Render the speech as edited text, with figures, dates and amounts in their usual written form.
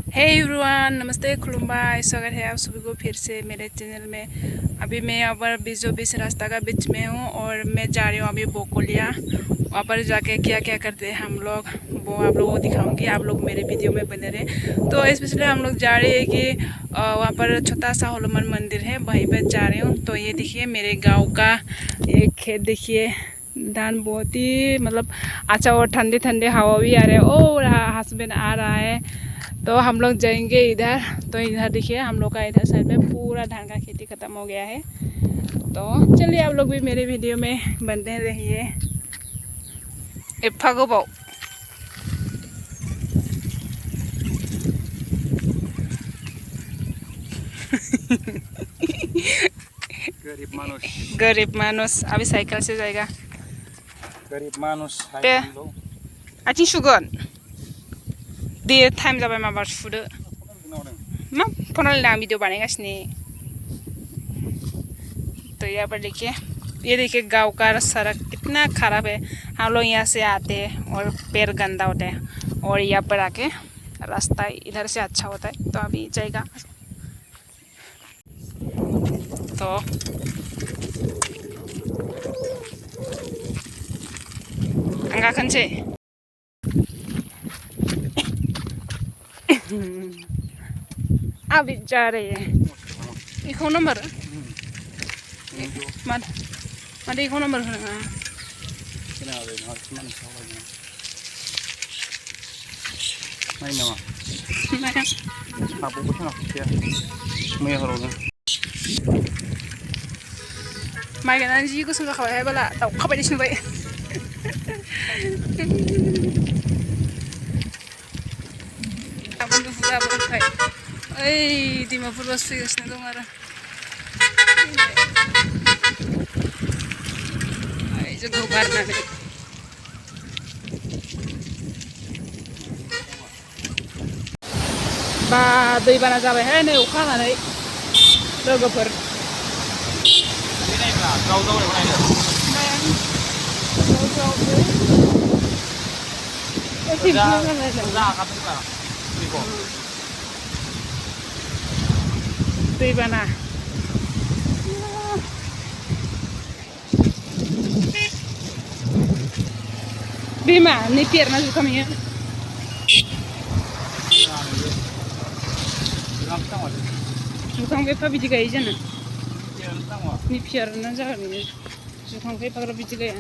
Hey everyone, नमस्ते, खुलुमबाई। स्वागत है आप सभी को फिर से मेरे चैनल में। अभी मैं यहाँ पर बीचों बीच रास्ता का बीच में हूँ और मैं जा रही हूँ अभी बोकोलिया। वहाँ पर जाके क्या क्या करते हैं हम लोग वो आप लोगों को दिखाऊंगी। आप लोग मेरे वीडियो में बने रहे। तो स्पेशली हम लोग जा रहे हैं कि वहाँ पर छोटा सा हनुमान मंदिर है, वहीं पर जा रही हूँ। तो ये देखिए मेरे गाँव का ये खेत देखिए, धान बहुत ही मतलब अच्छा और ठंडे ठंडे हवा भी आ रहे हैं और हस्बैंड आ रहा है। तो हम लोग जाएंगे इधर। तो इधर देखिए हम लोग का इधर साइड में पूरा धान का खेती ख़त्म हो गया है। तो चलिए आप लोग भी मेरे वीडियो में बने रहिए। एफा गोबाव गरीब मानुस अभी साइकिल से जाएगा। गरीब मानुस आथिं सुगोन दे टाइम जाबाय माबा सुदो मा फनाल ना वीडियो बानायगासिनो। तो यहाँ पर देखिए, ये देखिए गाँव का सड़क कितना खराब है। हम लोग यहाँ से आते हैं और पैर गंदा होता है और यहाँ पर आके रास्ता इधर से अच्छा होता है। तो अभी जाएगा तो अंगा खनसे अभी जा रहे हैं। इको नंबर मादे इको नंबर होना माइ गायनानै जि गोसोम जाखाबाय बाला दाउखाबाय नुबाय। गाबोन दुखु गाबोनखाय ओइ दैमाफोर बास फैगासिनो दं आरो जोंखौ बारनानै बा दैबाना जाबायहाय नै अखा हानानै लोगोफोर। दैबाना बिमा नि पेरना जुखामैया जुखाम एफा बिदि गायो जानो नि पेरना जागोन जुखाम एफाग्राब बिदि गाया।